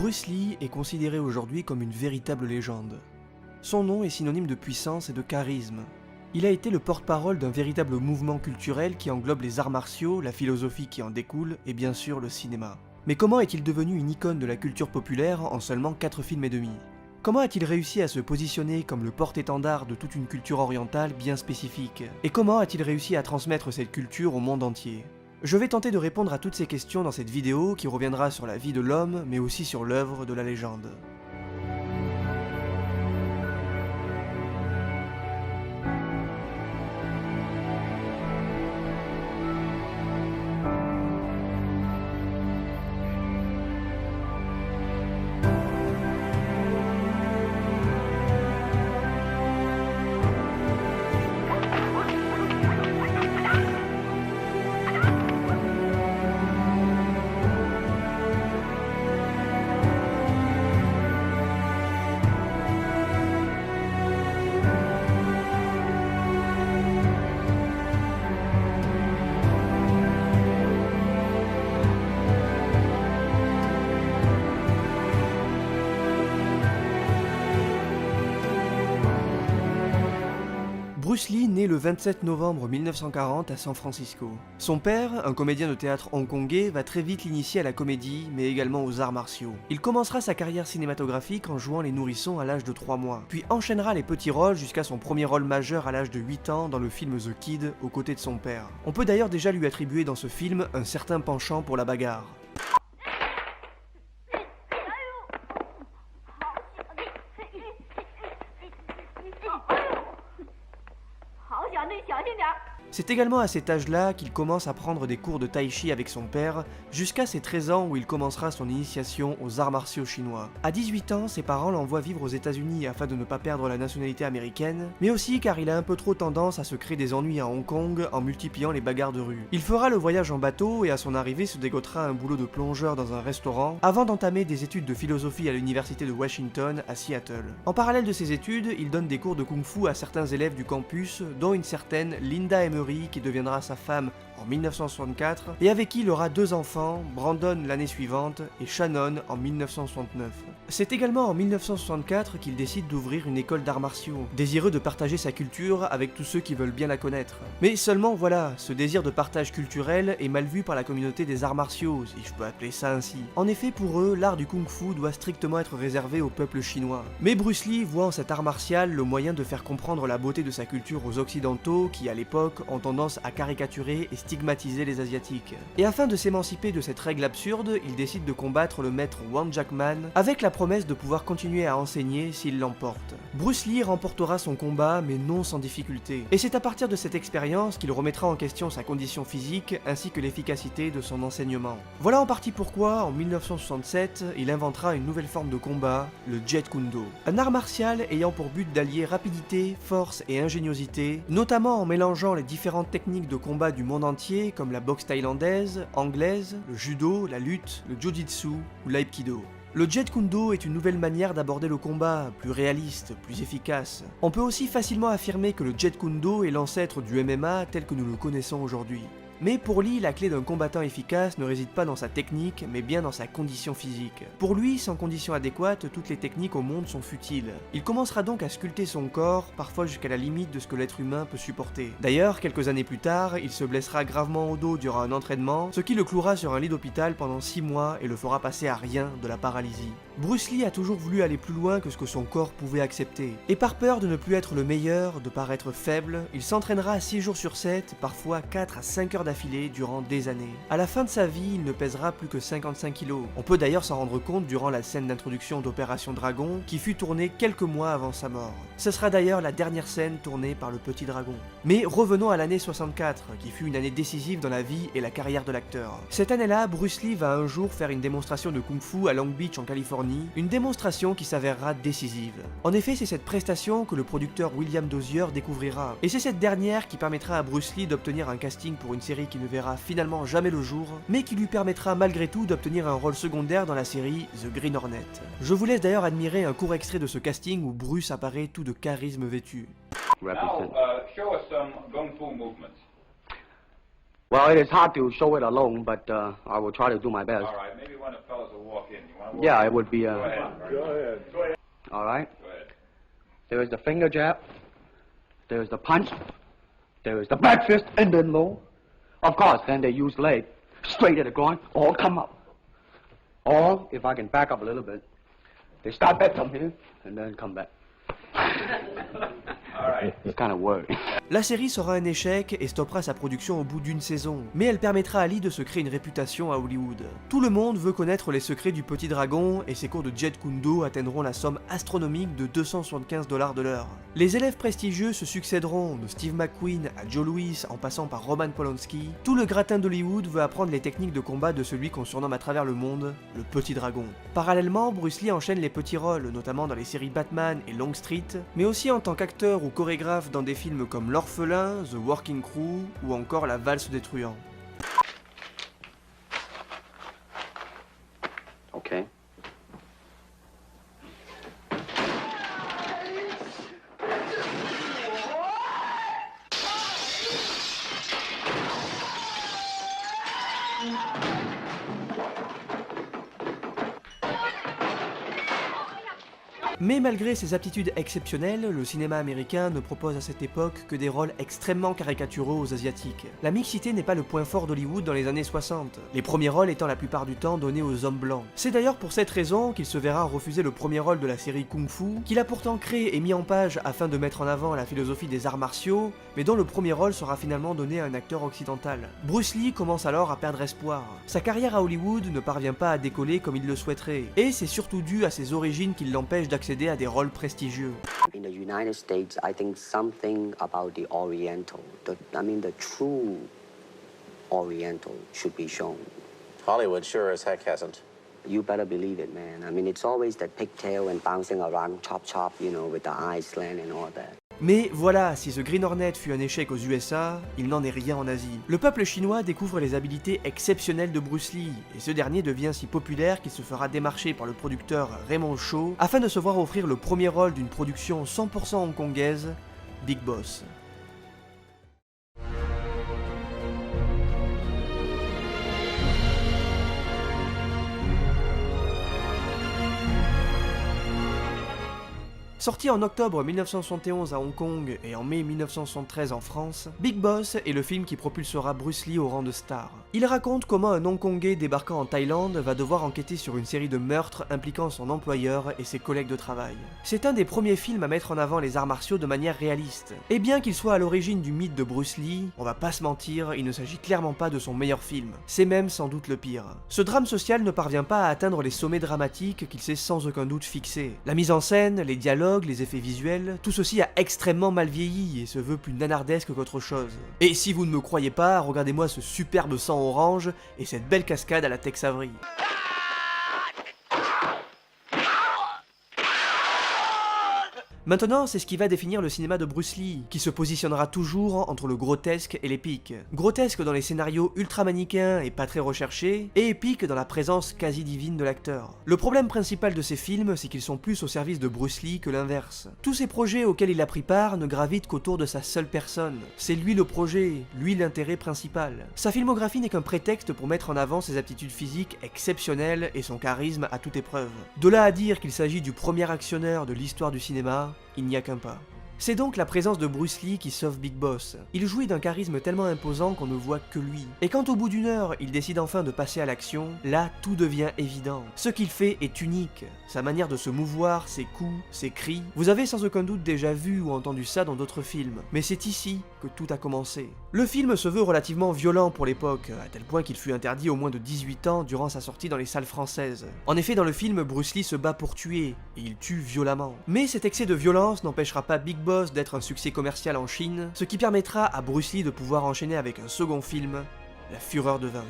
Bruce Lee est considéré aujourd'hui comme une véritable légende. Son nom est synonyme de puissance et de charisme. Il a été le porte-parole d'un véritable mouvement culturel qui englobe les arts martiaux, la philosophie qui en découle et bien sûr le cinéma. Mais comment est-il devenu une icône de la culture populaire en seulement 4 films et demi? Comment a-t-il réussi à se positionner comme le porte-étendard de toute une culture orientale bien spécifique? Et comment a-t-il réussi à transmettre cette culture au monde entier? Je vais tenter de répondre à toutes ces questions dans cette vidéo qui reviendra sur la vie de l'homme, mais aussi sur l'œuvre de la légende. Bruce Lee naît le 27 novembre 1940 à San Francisco. Son père, un comédien de théâtre hongkongais, va très vite l'initier à la comédie, mais également aux arts martiaux. Il commencera sa carrière cinématographique en jouant les nourrissons à l'âge de 3 mois, puis enchaînera les petits rôles jusqu'à son premier rôle majeur à l'âge de 8 ans dans le film The Kid, aux côtés de son père. On peut d'ailleurs déjà lui attribuer dans ce film un certain penchant pour la bagarre. C'est également à cet âge-là qu'il commence à prendre des cours de tai chi avec son père, jusqu'à ses 13 ans où il commencera son initiation aux arts martiaux chinois. À 18 ans, ses parents l'envoient vivre aux États-Unis afin de ne pas perdre la nationalité américaine, mais aussi car il a un peu trop tendance à se créer des ennuis à Hong Kong en multipliant les bagarres de rue. Il fera le voyage en bateau et à son arrivée se dégotera un boulot de plongeur dans un restaurant, avant d'entamer des études de philosophie à l'université de Washington à Seattle. En parallèle de ses études, il donne des cours de kung-fu à certains élèves du campus, dont une certaine Linda Emery, qui deviendra sa femme en 1964 et avec qui il aura 2 enfants, Brandon l'année suivante et Shannon en 1969. C'est également en 1964 qu'il décide d'ouvrir une école d'arts martiaux, désireux de partager sa culture avec tous ceux qui veulent bien la connaître. Mais seulement voilà, ce désir de partage culturel est mal vu par la communauté des arts martiaux, si je peux appeler ça ainsi. En effet, pour eux, l'art du kung-fu doit strictement être réservé au peuple chinois. Mais Bruce Lee voit en cet art martial le moyen de faire comprendre la beauté de sa culture aux occidentaux qui, à l'époque, ont tendance à caricaturer et stigmatiser les asiatiques. Et afin de s'émanciper de cette règle absurde, il décide de combattre le maître Wang Jackman avec la promesse de pouvoir continuer à enseigner s'il l'emporte. Bruce Lee remportera son combat mais non sans difficulté. Et c'est à partir de cette expérience qu'il remettra en question sa condition physique ainsi que l'efficacité de son enseignement. Voilà en partie pourquoi, en 1967, il inventera une nouvelle forme de combat, le Jeet Kune Do. Un art martial ayant pour but d'allier rapidité, force et ingéniosité, notamment en mélangeant les différentes techniques de combat du monde entier comme la boxe thaïlandaise, anglaise, le judo, la lutte, le jiu-jitsu ou l'aïkido. Le Jeet Kune Do est une nouvelle manière d'aborder le combat, plus réaliste, plus efficace. On peut aussi facilement affirmer que le Jeet Kune Do est l'ancêtre du MMA tel que nous le connaissons aujourd'hui. Mais pour Lee, la clé d'un combattant efficace ne réside pas dans sa technique, mais bien dans sa condition physique. Pour lui, sans condition adéquate, toutes les techniques au monde sont futiles. Il commencera donc à sculpter son corps, parfois jusqu'à la limite de ce que l'être humain peut supporter. D'ailleurs, quelques années plus tard, il se blessera gravement au dos durant un entraînement, ce qui le clouera sur un lit d'hôpital pendant 6 mois et le fera passer à rien de la paralysie. Bruce Lee a toujours voulu aller plus loin que ce que son corps pouvait accepter. Et par peur de ne plus être le meilleur, de paraître faible, il s'entraînera 6 jours sur 7, parfois 4 à 5 heures d'affilée durant des années. À la fin de sa vie, il ne pèsera plus que 55 kilos. On peut d'ailleurs s'en rendre compte durant la scène d'introduction d'Opération Dragon, qui fut tournée quelques mois avant sa mort. Ce sera d'ailleurs la dernière scène tournée par le Petit Dragon. Mais revenons à l'année 64, qui fut une année décisive dans la vie et la carrière de l'acteur. Cette année-là, Bruce Lee va un jour faire une démonstration de kung-fu à Long Beach en Californie, une démonstration qui s'avérera décisive. En effet, c'est cette prestation que le producteur William Dozier découvrira, et c'est cette dernière qui permettra à Bruce Lee d'obtenir un casting pour une série qui ne verra finalement jamais le jour, mais qui lui permettra malgré tout d'obtenir un rôle secondaire dans la série The Green Hornet. Je vous laisse d'ailleurs admirer un court extrait de ce casting où Bruce apparaît tout de charisme vêtu. Now, show us some Kung Fu movements. Well, it is hard to show it alone, but I will try to do my best. All right, maybe one of the fellows will walk in. You want to walk Yeah, in? it would be. Go ahead. Go ahead. Go ahead. All right. Go ahead. There is the finger jab. There is the punch. There is the back fist and then low. Of course, then they use leg straight at the groin or come up. Or if I can back up a little bit, they start back from here and then come back. All right. It's kind of worrying. La série sera un échec et stoppera sa production au bout d'une saison, mais elle permettra à Lee de se créer une réputation à Hollywood. Tout le monde veut connaître les secrets du Petit Dragon et ses cours de Jet Kundo atteindront la somme astronomique de $275 de l'heure. Les élèves prestigieux se succéderont, de Steve McQueen à Joe Louis en passant par Roman Polanski. Tout le gratin d'Hollywood veut apprendre les techniques de combat de celui qu'on surnomme à travers le monde, le Petit Dragon. Parallèlement, Bruce Lee enchaîne les petits rôles, notamment dans les séries Batman et Long Street, mais aussi en tant qu'acteur ou chorégraphe dans des films comme L'Orphelin, The Working Crew ou encore La Valse des Truands. Okay. Mais malgré ses aptitudes exceptionnelles, le cinéma américain ne propose à cette époque que des rôles extrêmement caricaturaux aux asiatiques. La mixité n'est pas le point fort d'Hollywood dans les années 60, les premiers rôles étant la plupart du temps donnés aux hommes blancs. C'est d'ailleurs pour cette raison qu'il se verra refuser le premier rôle de la série Kung Fu, qu'il a pourtant créé et mis en page afin de mettre en avant la philosophie des arts martiaux, mais dont le premier rôle sera finalement donné à un acteur occidental. Bruce Lee commence alors à perdre espoir. Sa carrière à Hollywood ne parvient pas à décoller comme il le souhaiterait, et c'est surtout dû à ses origines qui l'empêchent d'accéder à des rôles prestigieux. In the United States, I think something about the Oriental, the true Oriental should be shown. Hollywood sure as heck hasn't. You better believe it, man. I mean, it's always that pigtail and bouncing around, chop chop, you know, with the eyes slant and all that. Mais voilà, si The Green Hornet fut un échec aux USA, il n'en est rien en Asie. Le peuple chinois découvre les habilités exceptionnelles de Bruce Lee, et ce dernier devient si populaire qu'il se fera démarcher par le producteur Raymond Shaw afin de se voir offrir le premier rôle d'une production 100% hongkongaise, Big Boss. Sorti en octobre 1971 à Hong Kong et en mai 1973 en France, Big Boss est le film qui propulsera Bruce Lee au rang de star. Il raconte comment un Hongkongais débarquant en Thaïlande va devoir enquêter sur une série de meurtres impliquant son employeur et ses collègues de travail. C'est un des premiers films à mettre en avant les arts martiaux de manière réaliste. Et bien qu'il soit à l'origine du mythe de Bruce Lee, on va pas se mentir, il ne s'agit clairement pas de son meilleur film. C'est même sans doute le pire. Ce drame social ne parvient pas à atteindre les sommets dramatiques qu'il s'est sans aucun doute fixés. La mise en scène, les dialogues, les effets visuels, tout ceci a extrêmement mal vieilli et se veut plus nanardesque qu'autre chose. Et si vous ne me croyez pas, regardez-moi ce superbe sang orange et cette belle cascade à la Tex Avery. Maintenant, c'est ce qui va définir le cinéma de Bruce Lee, qui se positionnera toujours entre le grotesque et l'épique. Grotesque dans les scénarios ultra manichéens et pas très recherchés, et épique dans la présence quasi divine de l'acteur. Le problème principal de ces films, c'est qu'ils sont plus au service de Bruce Lee que l'inverse. Tous ces projets auxquels il a pris part ne gravitent qu'autour de sa seule personne. C'est lui le projet, lui l'intérêt principal. Sa filmographie n'est qu'un prétexte pour mettre en avant ses aptitudes physiques exceptionnelles et son charisme à toute épreuve. De là à dire qu'il s'agit du premier actionneur de l'histoire du cinéma, il n'y a qu'un pas. C'est donc la présence de Bruce Lee qui sauve Big Boss. Il jouit d'un charisme tellement imposant qu'on ne voit que lui. Et quand au bout d'une heure, il décide enfin de passer à l'action, là tout devient évident. Ce qu'il fait est unique. Sa manière de se mouvoir, ses coups, ses cris. Vous avez sans aucun doute déjà vu ou entendu ça dans d'autres films. Mais c'est ici que tout a commencé. Le film se veut relativement violent pour l'époque, à tel point qu'il fut interdit aux moins de 18 ans durant sa sortie dans les salles françaises. En effet, dans le film, Bruce Lee se bat pour tuer, et il tue violemment. Mais cet excès de violence n'empêchera pas Big Boss d'être un succès commercial en Chine, ce qui permettra à Bruce Lee de pouvoir enchaîner avec un second film, La Fureur de vaincre.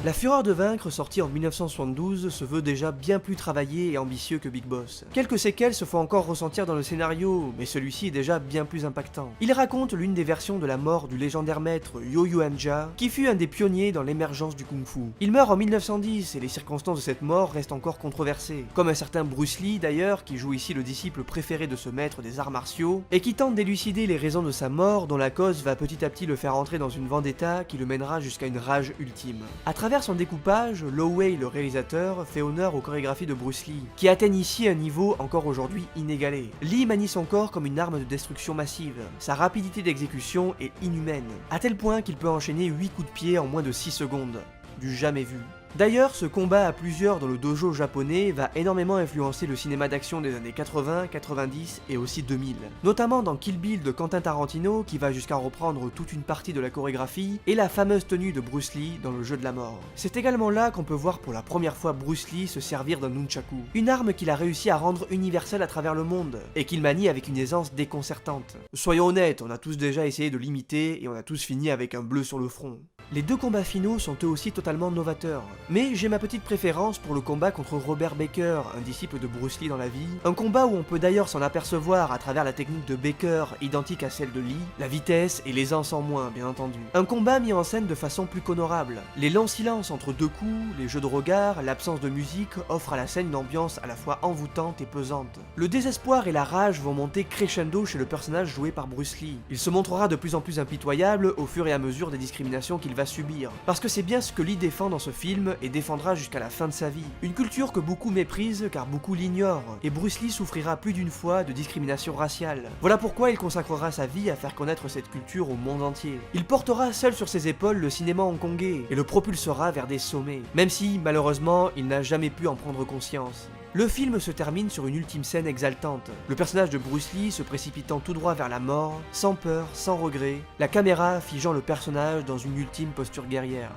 La Fureur de vaincre, sorti en 1972, se veut déjà bien plus travaillé et ambitieux que Big Boss. Quelques séquelles se font encore ressentir dans le scénario, mais celui-ci est déjà bien plus impactant. Il raconte l'une des versions de la mort du légendaire maître Yo-Yo Hanja, qui fut un des pionniers dans l'émergence du kung-fu. Il meurt en 1910 et les circonstances de cette mort restent encore controversées, comme un certain Bruce Lee d'ailleurs, qui joue ici le disciple préféré de ce maître des arts martiaux, et qui tente d'élucider les raisons de sa mort dont la cause va petit à petit le faire entrer dans une vendetta qui le mènera jusqu'à une rage ultime. À travers son découpage, Lowe, le réalisateur, fait honneur aux chorégraphies de Bruce Lee, qui atteignent ici un niveau encore aujourd'hui inégalé. Lee manie son corps comme une arme de destruction massive, sa rapidité d'exécution est inhumaine, à tel point qu'il peut enchaîner 8 coups de pied en moins de 6 secondes. Du jamais vu. D'ailleurs, ce combat à plusieurs dans le dojo japonais va énormément influencer le cinéma d'action des années 80, 90 et aussi 2000. Notamment dans Kill Bill de Quentin Tarantino qui va jusqu'à reprendre toute une partie de la chorégraphie et la fameuse tenue de Bruce Lee dans le jeu de la mort. C'est également là qu'on peut voir pour la première fois Bruce Lee se servir d'un nunchaku, une arme qu'il a réussi à rendre universelle à travers le monde et qu'il manie avec une aisance déconcertante. Soyons honnêtes, on a tous déjà essayé de l'imiter et on a tous fini avec un bleu sur le front. Les deux combats finaux sont eux aussi totalement novateurs, mais j'ai ma petite préférence pour le combat contre Robert Baker, un disciple de Bruce Lee dans la vie, un combat où on peut d'ailleurs s'en apercevoir à travers la technique de Baker identique à celle de Lee, la vitesse et l'aisance en moins bien entendu. Un combat mis en scène de façon plus qu'honorable. Les longs silences entre deux coups, les jeux de regard, l'absence de musique offrent à la scène une ambiance à la fois envoûtante et pesante. Le désespoir et la rage vont monter crescendo chez le personnage joué par Bruce Lee. Il se montrera de plus en plus impitoyable au fur et à mesure des discriminations qu'il va subir, parce que c'est bien ce que Lee défend dans ce film et défendra jusqu'à la fin de sa vie. Une culture que beaucoup méprisent car beaucoup l'ignorent, et Bruce Lee souffrira plus d'une fois de discrimination raciale. Voilà pourquoi il consacrera sa vie à faire connaître cette culture au monde entier. Il portera seul sur ses épaules le cinéma hongkongais et le propulsera vers des sommets, même si malheureusement il n'a jamais pu en prendre conscience. Le film se termine sur une ultime scène exaltante, le personnage de Bruce Lee se précipitant tout droit vers la mort, sans peur, sans regret, la caméra figeant le personnage dans une ultime posture guerrière.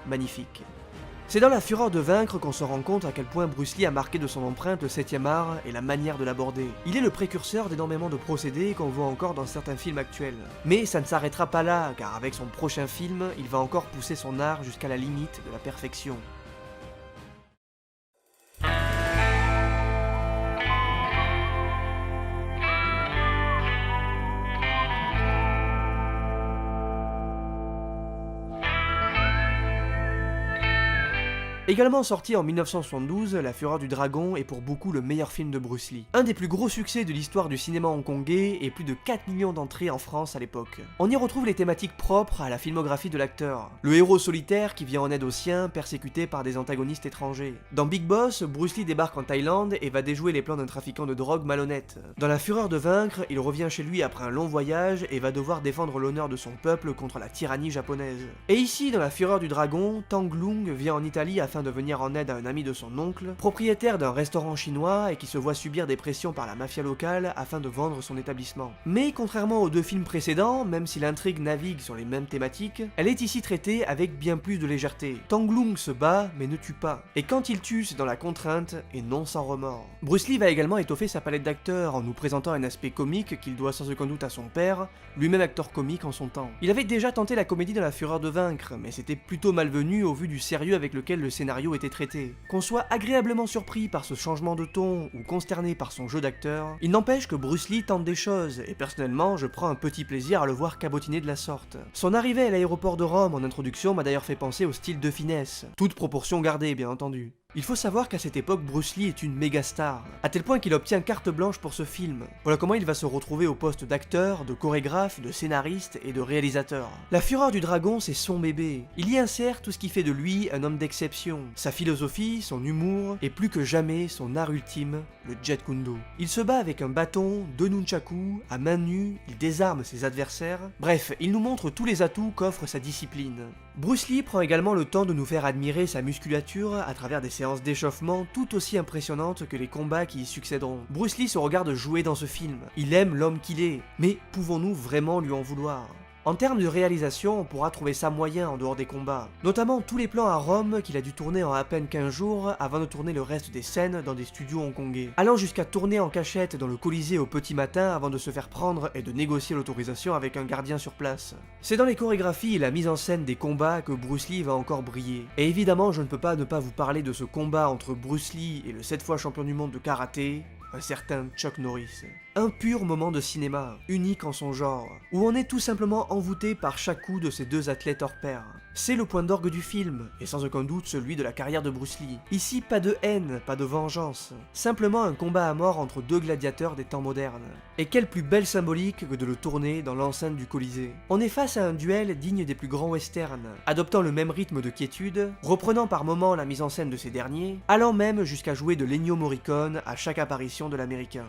Magnifique. C'est dans La Fureur de vaincre qu'on se rend compte à quel point Bruce Lee a marqué de son empreinte le 7e art et la manière de l'aborder. Il est le précurseur d'énormément de procédés qu'on voit encore dans certains films actuels. Mais ça ne s'arrêtera pas là, car avec son prochain film, il va encore pousser son art jusqu'à la limite de la perfection. Également sorti en 1972, La Fureur du Dragon est pour beaucoup le meilleur film de Bruce Lee. Un des plus gros succès de l'histoire du cinéma hongkongais et plus de 4 millions d'entrées en France à l'époque. On y retrouve les thématiques propres à la filmographie de l'acteur. Le héros solitaire qui vient en aide aux siens, persécuté par des antagonistes étrangers. Dans Big Boss, Bruce Lee débarque en Thaïlande et va déjouer les plans d'un trafiquant de drogue malhonnête. Dans La Fureur de vaincre, il revient chez lui après un long voyage et va devoir défendre l'honneur de son peuple contre la tyrannie japonaise. Et ici, dans La Fureur du Dragon, Tang Lung vient en Italie afin de venir en aide à un ami de son oncle, propriétaire d'un restaurant chinois et qui se voit subir des pressions par la mafia locale afin de vendre son établissement. Mais contrairement aux deux films précédents, même si l'intrigue navigue sur les mêmes thématiques, elle est ici traitée avec bien plus de légèreté. Tang Lung se bat mais ne tue pas, et quand il tue c'est dans la contrainte et non sans remords. Bruce Lee va également étoffer sa palette d'acteurs en nous présentant un aspect comique qu'il doit sans aucun doute à son père, lui-même acteur comique en son temps. Il avait déjà tenté la comédie dans La Fureur de vaincre, mais c'était plutôt malvenu au vu du sérieux avec lequel le scénario était traité. Qu'on soit agréablement surpris par ce changement de ton ou consterné par son jeu d'acteur, il n'empêche que Bruce Lee tente des choses, et personnellement je prends un petit plaisir à le voir cabotiner de la sorte. Son arrivée à l'aéroport de Rome en introduction m'a d'ailleurs fait penser au style de finesse, toute proportion gardée bien entendu. Il faut savoir qu'à cette époque, Bruce Lee est une méga star, à tel point qu'il obtient carte blanche pour ce film. Voilà comment il va se retrouver au poste d'acteur, de chorégraphe, de scénariste et de réalisateur. La Fureur du Dragon, c'est son bébé. Il y insère tout ce qui fait de lui un homme d'exception. Sa philosophie, son humour, et plus que jamais son art ultime, le Jeet Kune Do. Il se bat avec un bâton, deux nunchakus, à main nue, il désarme ses adversaires. Bref, il nous montre tous les atouts qu'offre sa discipline. Bruce Lee prend également le temps de nous faire admirer sa musculature à travers des séances d'échauffement tout aussi impressionnantes que les combats qui y succéderont. Bruce Lee se regarde jouer dans ce film. Il aime l'homme qu'il est, mais pouvons-nous vraiment lui en vouloir ? En termes de réalisation, on pourra trouver ça moyen en dehors des combats, notamment tous les plans à Rome qu'il a dû tourner en à peine 15 jours avant de tourner le reste des scènes dans des studios hongkongais, allant jusqu'à tourner en cachette dans le Colisée au petit matin avant de se faire prendre et de négocier l'autorisation avec un gardien sur place. C'est dans les chorégraphies et la mise en scène des combats que Bruce Lee va encore briller. Et évidemment, je ne peux pas ne pas vous parler de ce combat entre Bruce Lee et le 7 fois champion du monde de karaté, un certain Chuck Norris. Un pur moment de cinéma, unique en son genre, où on est tout simplement envoûté par chaque coup de ces deux athlètes hors pair. C'est le point d'orgue du film, et sans aucun doute celui de la carrière de Bruce Lee. Ici, pas de haine, pas de vengeance, simplement un combat à mort entre deux gladiateurs des temps modernes. Et quelle plus belle symbolique que de le tourner dans l'enceinte du Colisée. On est face à un duel digne des plus grands westerns, adoptant le même rythme de quiétude, reprenant par moments la mise en scène de ces derniers, allant même jusqu'à jouer de l'Ennio Morricone à chaque apparition de l'américain.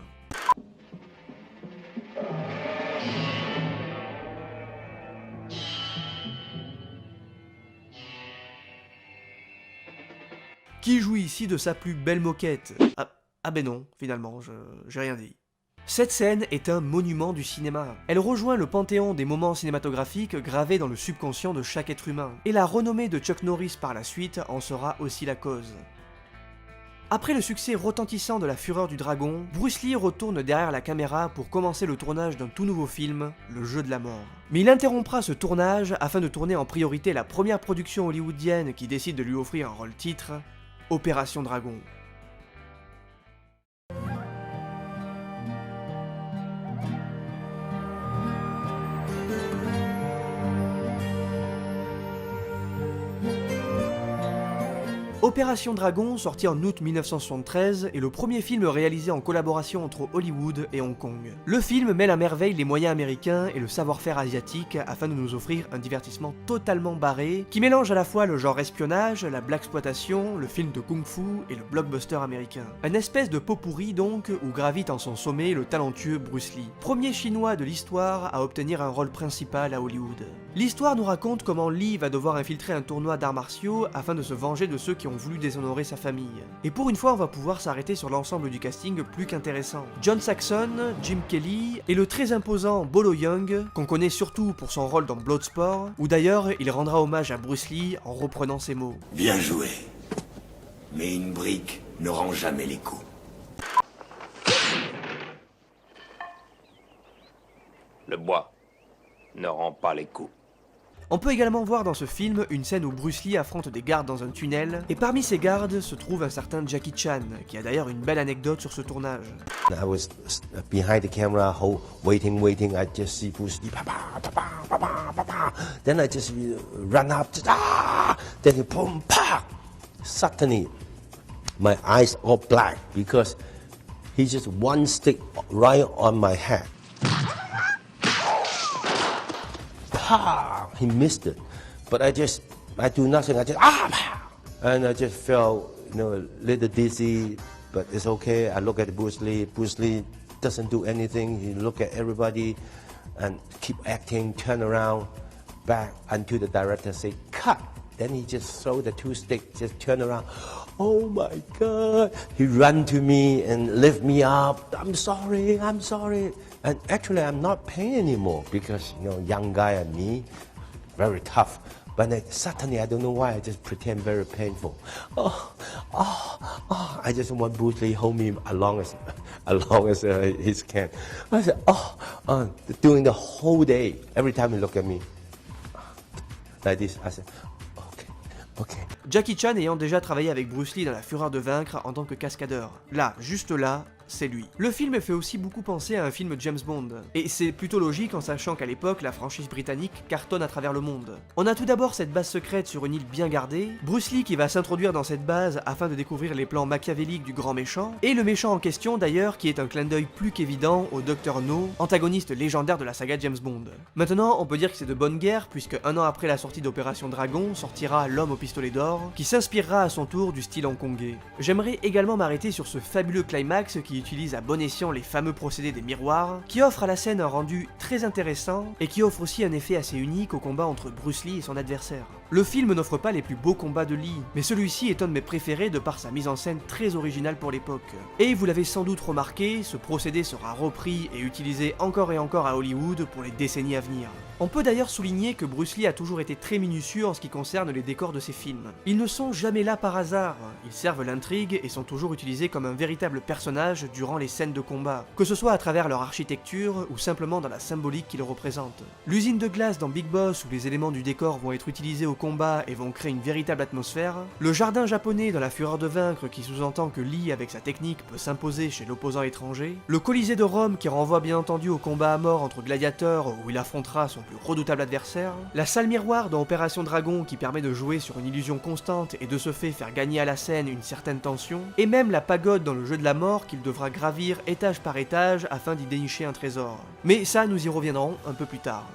Qui joue ici de sa plus belle moquette? Ah ben non, finalement, j'ai rien dit. Cette scène est un monument du cinéma. Elle rejoint le panthéon des moments cinématographiques gravés dans le subconscient de chaque être humain. Et la renommée de Chuck Norris par la suite en sera aussi la cause. Après le succès retentissant de La Fureur du Dragon, Bruce Lee retourne derrière la caméra pour commencer le tournage d'un tout nouveau film, Le Jeu de la Mort. Mais il interrompra ce tournage afin de tourner en priorité la première production hollywoodienne qui décide de lui offrir un rôle titre, Opération Dragon. Opération Dragon, sorti en août 1973, est le premier film réalisé en collaboration entre Hollywood et Hong Kong. Le film mêle à merveille les moyens américains et le savoir-faire asiatique afin de nous offrir un divertissement totalement barré qui mélange à la fois le genre espionnage, la blaxploitation, le film de kung-fu et le blockbuster américain. Un espèce de pot-pourri donc où gravite en son sommet le talentueux Bruce Lee, premier chinois de l'histoire à obtenir un rôle principal à Hollywood. L'histoire nous raconte comment Lee va devoir infiltrer un tournoi d'arts martiaux afin de se venger de ceux qui ont voulu déshonorer sa famille. Et pour une fois, on va pouvoir s'arrêter sur l'ensemble du casting plus qu'intéressant. John Saxon, Jim Kelly et le très imposant Bolo Yeung, qu'on connaît surtout pour son rôle dans Bloodsport, où d'ailleurs il rendra hommage à Bruce Lee en reprenant ses mots. Bien joué. Mais une brique ne rend jamais les coups. Le bois ne rend pas les coups. On peut également voir dans ce film une scène où Bruce Lee affronte des gardes dans un tunnel, et parmi ces gardes se trouve un certain Jackie Chan, qui a d'ailleurs une belle anecdote sur ce tournage. I was behind the camera, waiting. I just see Bruce Lee, then I just run up, then boom, pa. Suddenly, my eyes all black because he just one stick right on my head. He missed it, but I do nothing. I just and I just felt, a little dizzy, but it's okay. I look at Bruce Lee. Bruce Lee doesn't do anything. He look at everybody and keep acting, turn around, back until the director say cut. Then he just throw the two sticks, just turn around. Oh my God! He run to me and lift me up. I'm sorry. And actually, I'm not paying anymore because, young guy and me, very tough. But suddenly, I don't know why, I just pretend very painful. I just want Bruce Lee hold me as long as he can. I said, during the whole day, every time he look at me, like this, I said, okay. Jackie Chan ayant déjà travaillé avec Bruce Lee dans La Fureur de Vaincre en tant que cascadeur. Là, juste là, c'est lui. Le film fait aussi beaucoup penser à un film James Bond, et c'est plutôt logique en sachant qu'à l'époque, la franchise britannique cartonne à travers le monde. On a tout d'abord cette base secrète sur une île bien gardée, Bruce Lee qui va s'introduire dans cette base afin de découvrir les plans machiavéliques du grand méchant, et le méchant en question d'ailleurs qui est un clin d'œil plus qu'évident au Dr No, antagoniste légendaire de la saga James Bond. Maintenant, on peut dire que c'est de bonne guerre puisque un an après la sortie d'Opération Dragon sortira L'Homme au pistolet d'or, qui s'inspirera à son tour du style hongkongais. J'aimerais également m'arrêter sur ce fabuleux climax qui utilise à bon escient les fameux procédés des miroirs, qui offre à la scène un rendu très intéressant et qui offre aussi un effet assez unique au combat entre Bruce Lee et son adversaire. Le film n'offre pas les plus beaux combats de Lee, mais celui-ci est un de mes préférés de par sa mise en scène très originale pour l'époque. Et vous l'avez sans doute remarqué, ce procédé sera repris et utilisé encore et encore à Hollywood pour les décennies à venir. On peut d'ailleurs souligner que Bruce Lee a toujours été très minutieux en ce qui concerne les décors de ses films. Ils ne sont jamais là par hasard, ils servent l'intrigue et sont toujours utilisés comme un véritable personnage durant les scènes de combat, que ce soit à travers leur architecture ou simplement dans la symbolique qu'ils représentent. L'usine de glace dans Big Boss où les éléments du décor vont être utilisés au combat et vont créer une véritable atmosphère, le jardin japonais dans La Fureur de vaincre qui sous-entend que Lee avec sa technique peut s'imposer chez l'opposant étranger, le Colisée de Rome qui renvoie bien entendu au combat à mort entre gladiateurs où il affrontera son plus redoutable adversaire, la salle miroir dans Opération Dragon qui permet de jouer sur une illusion constante et de ce fait faire gagner à la scène une certaine tension, et même la pagode dans le jeu de la mort qu'il devra gravir étage par étage afin d'y dénicher un trésor. Mais ça, nous y reviendrons un peu plus tard.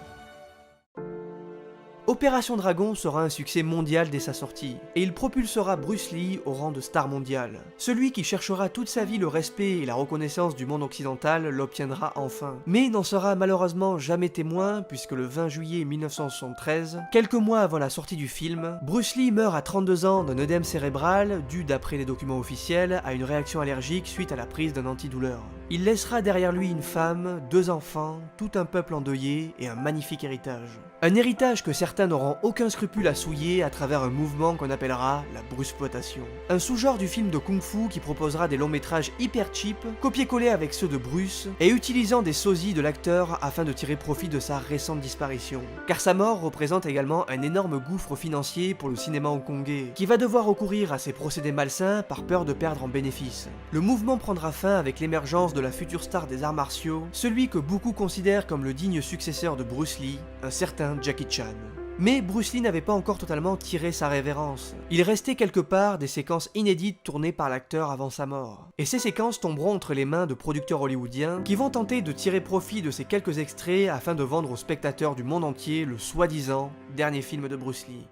Opération Dragon sera un succès mondial dès sa sortie, et il propulsera Bruce Lee au rang de star mondiale. Celui qui cherchera toute sa vie le respect et la reconnaissance du monde occidental l'obtiendra enfin, mais n'en sera malheureusement jamais témoin puisque le 20 juillet 1973, quelques mois avant la sortie du film, Bruce Lee meurt à 32 ans d'un œdème cérébral dû d'après les documents officiels à une réaction allergique suite à la prise d'un antidouleur. Il laissera derrière lui une femme, 2 enfants, tout un peuple endeuillé et un magnifique héritage. Un héritage que certains n'auront aucun scrupule à souiller à travers un mouvement qu'on appellera la bruceploitation. Un sous-genre du film de kung-fu qui proposera des longs métrages hyper cheap, copier-coller avec ceux de Bruce, et utilisant des sosies de l'acteur afin de tirer profit de sa récente disparition. Car sa mort représente également un énorme gouffre financier pour le cinéma hongkongais, qui va devoir recourir à ces procédés malsains par peur de perdre en bénéfices. Le mouvement prendra fin avec l'émergence de la future star des arts martiaux, celui que beaucoup considèrent comme le digne successeur de Bruce Lee, un certain Jackie Chan. Mais Bruce Lee n'avait pas encore totalement tiré sa révérence. Il restait quelque part des séquences inédites tournées par l'acteur avant sa mort. Et ces séquences tomberont entre les mains de producteurs hollywoodiens qui vont tenter de tirer profit de ces quelques extraits afin de vendre aux spectateurs du monde entier le soi-disant dernier film de Bruce Lee.